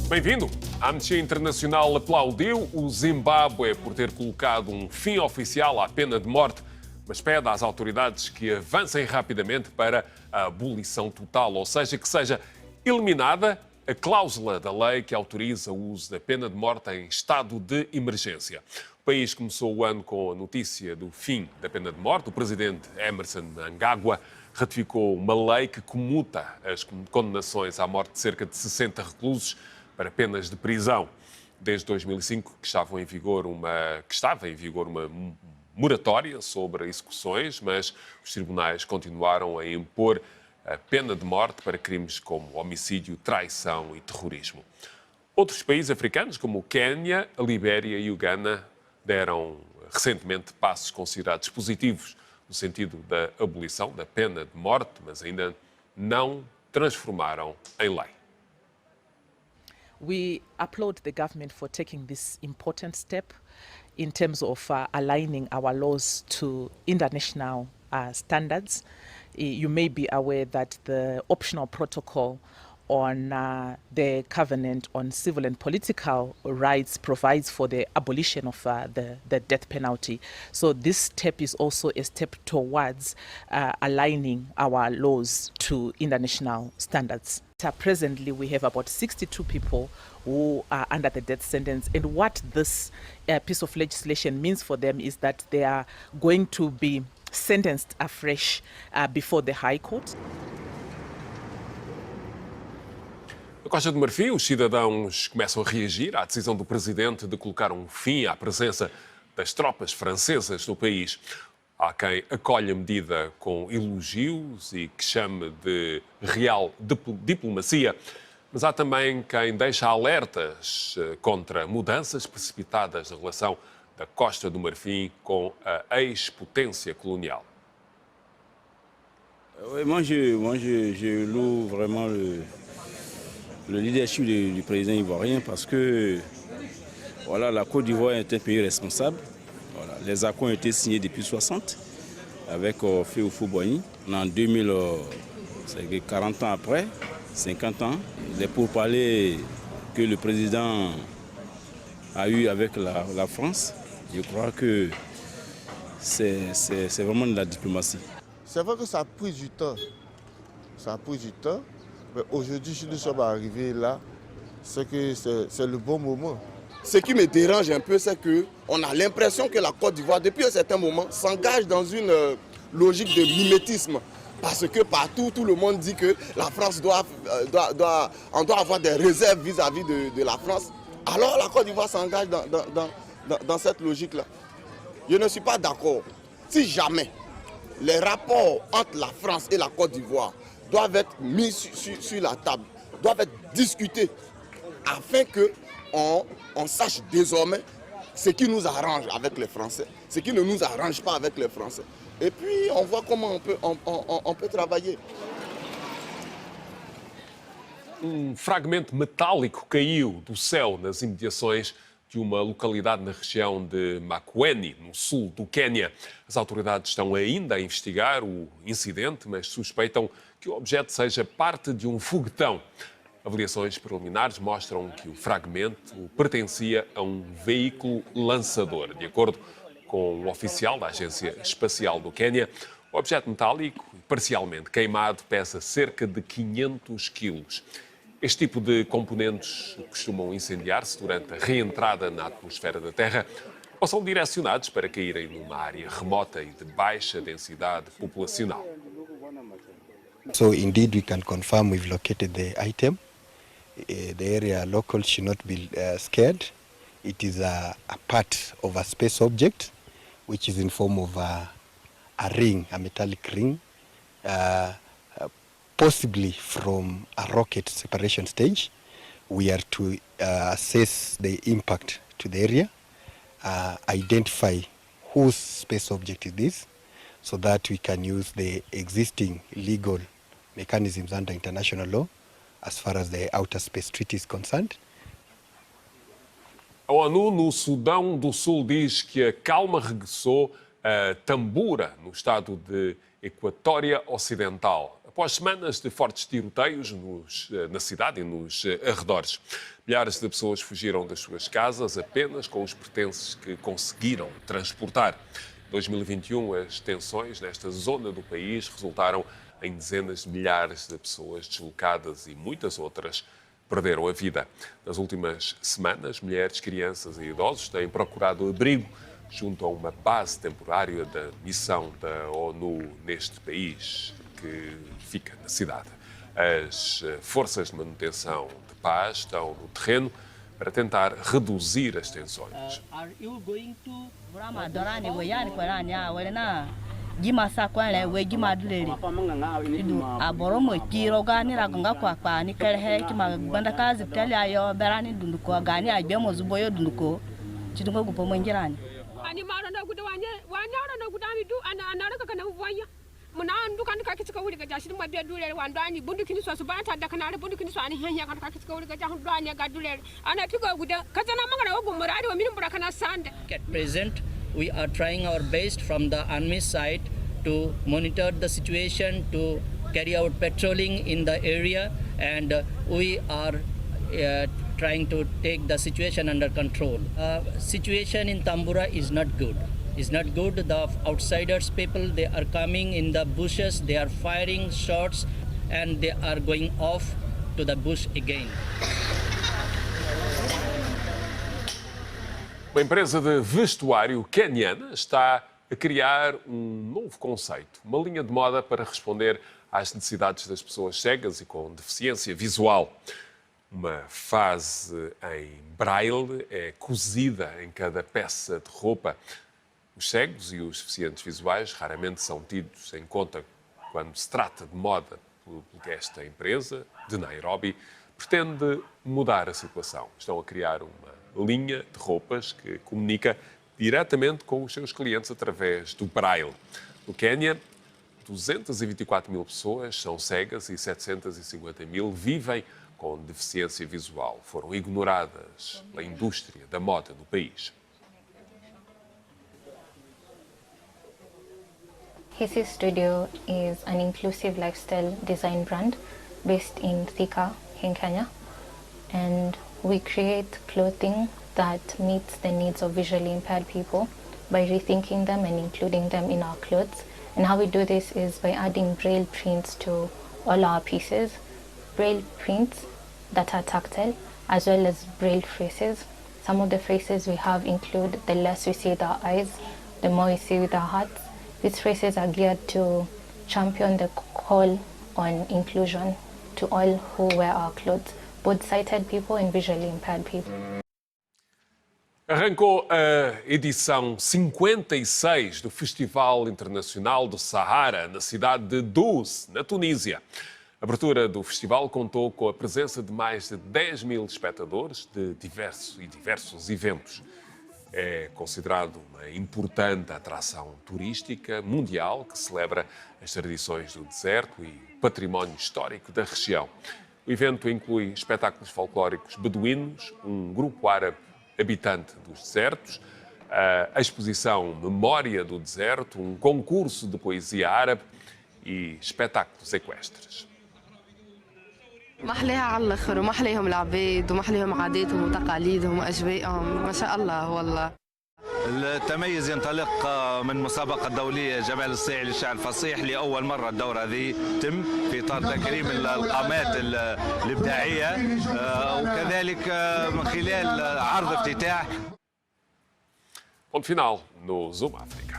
Bem-vindo! A Amnistia Internacional aplaudiu o Zimbábue por ter colocado um fim oficial à pena de morte, mas pede às autoridades que avancem rapidamente para a abolição total, ou seja, que seja eliminada a cláusula da lei que autoriza o uso da pena de morte em estado de emergência. O país começou o ano com a notícia do fim da pena de morte. O presidente Emmerson Mnangagwa ratificou uma lei que comuta as condenações à morte de cerca de 60 reclusos para penas de prisão. Desde 2005 que estava em vigor uma moratória sobre execuções, mas os tribunais continuaram a impor a pena de morte para crimes como homicídio, traição e terrorismo. Outros países africanos, como o Quênia, a Libéria e o Ghana, deram recentemente passos considerados positivos no sentido da abolição da pena de morte, mas ainda não transformaram em lei. We applaud the government for taking this important step in terms of aligning our laws to international standards. You may be aware that the optional protocol on the Covenant on Civil and Political Rights provides for the abolition of the death penalty. So this step is also a step towards aligning our laws to international standards. Presently, we have about 62 people who are under the death sentence. And what this piece of legislation means for them is that they are going to be sentenced afresh before the High Court. Na Costa do Marfim, os cidadãos começam a reagir à decisão do presidente de colocar um fim à presença das tropas francesas no país. Há quem acolhe a medida com elogios e que chame de real diplomacia, mas há também quem deixa alertas contra mudanças precipitadas na relação da Costa do Marfim com a ex-potência colonial. Moi, je loue vraiment le leadership du président ivoirien parce que voilà, la Côte d'Ivoire est un pays responsable. Voilà, les accords ont été signés depuis 1960 avec Feu Houphouët-Boigny. En 2000, c'est 40 ans après, 50 ans, les pourparlers que le président a eu avec la France, je crois que c'est vraiment de la diplomatie. C'est vrai que ça a pris du temps. Ça a pris du temps. Mais aujourd'hui, si nous sommes arrivés là, c'est que c'est le bon moment. Ce qui me dérange un peu, c'est qu'on a l'impression que la Côte d'Ivoire, depuis un certain moment, s'engage dans une logique de mimétisme. Parce que partout, tout le monde dit que la France doit avoir des réserves vis-à-vis de la France. Alors la Côte d'Ivoire s'engage dans cette logique-là. Je ne suis pas d'accord. Si jamais les rapports entre la France et la Côte d'Ivoire doivent être mis sur la table, doivent être discutés, afin qu'on sache désormais ce qui nous arrange avec les Français, ce qui ne nous arrange pas avec les Français. Et puis on voit comment on peut travailler. Fragmento metálico caiu do céu nas imediações de uma localidade na região de Makueni, no sul do Quênia. As autoridades estão ainda a investigar o incidente, mas suspeitam que o objeto seja parte de um foguetão. Avaliações preliminares mostram que o fragmento pertencia a um veículo lançador. De acordo com o oficial da Agência Espacial do Quênia, o objeto metálico, parcialmente queimado, pesa cerca de 500 quilos. Este tipo de componentes costumam incendiar-se durante a reentrada na atmosfera da Terra ou são direcionados para caírem numa área remota e de baixa densidade populacional. So indeed we can confirm we've located the item. The area locals should not be scared. It is a part of a space object which is in form of a ring, a metallic ring, possibly from a rocket separation stage. We are to assess the impact to the area, identify whose space object it is, so that we can use the existing legal mechanisms under international law as far as the Outer Space Treaty is concerned. A ONU no Sudão do Sul diz que a calma regressou a Tambura, no estado de Equatória Ocidental, após semanas de fortes tiroteios na cidade e nos arredores. Milhares de pessoas fugiram das suas casas apenas com os pertences que conseguiram transportar. Em 2021, as tensões nesta zona do país resultaram em dezenas de milhares de pessoas deslocadas e muitas outras perderam a vida. Nas últimas semanas, mulheres, crianças e idosos têm procurado abrigo junto a uma base temporária da missão da ONU neste país, que fica na cidade. As forças de manutenção de paz estão no terreno para tentar reduzir as tensões. At present, we are trying our best from the UNMISS side to monitor the situation, to carry out patrolling in the area, and we are trying to take the situation under control. Situation in Tambura is not good. It's not good. The outsiders people, they are coming in the bushes, they are firing shots, and they are going off to the bush again. Uma empresa de vestuário queniana está a criar um novo conceito, uma linha de moda para responder às necessidades das pessoas cegas e com deficiência visual. Uma fase em braille é cozida em cada peça de roupa. Os cegos e os deficientes visuais raramente são tidos em conta quando se trata de moda, porque esta empresa, de Nairobi, pretende mudar a situação. Estão a criar uma linha de roupas que comunica diretamente com os seus clientes através do braille. No Quênia, 224 mil pessoas são cegas e 750 mil vivem com deficiência visual. Foram ignoradas pela indústria da moda no país. Hisi Studio is an inclusive lifestyle design brand based in Thika, in Kenya. And we create clothing that meets the needs of visually impaired people by rethinking them and including them in our clothes. And how we do this is by adding braille prints to all our pieces. Braille prints that are tactile, as well as braille phrases. Some of the phrases we have include the less we see with our eyes, the more we see with our hearts. These phrases are geared to champion the call on inclusion to all who wear our clothes, both sighted people and visually impaired people. Arrancou a edição 56 do Festival Internacional do Sahara, na cidade de Dous, na Tunísia. A abertura do festival contou com a presença de mais de 10 mil espectadores de diversos eventos. É considerado uma importante atração turística mundial que celebra as tradições do deserto e património histórico da região. O evento inclui espetáculos folclóricos beduínos, um grupo árabe habitante dos desertos, a exposição Memória do Deserto, um concurso de poesia árabe e espetáculos equestres. ما احلاها على الاخر وما احلاهم العباد وما احلاهم عاداتهم وتقاليدهم واجواءهم ما شاء الله والله. التميز ينطلق من مسابقة دولية جمال الصيعي للشعر الفصيح لأول مرة الدورة هذه تم في إطار تكريم القامات الإبداعية وكذلك من خلال عرض افتتاح. Ponto final no Zoom África.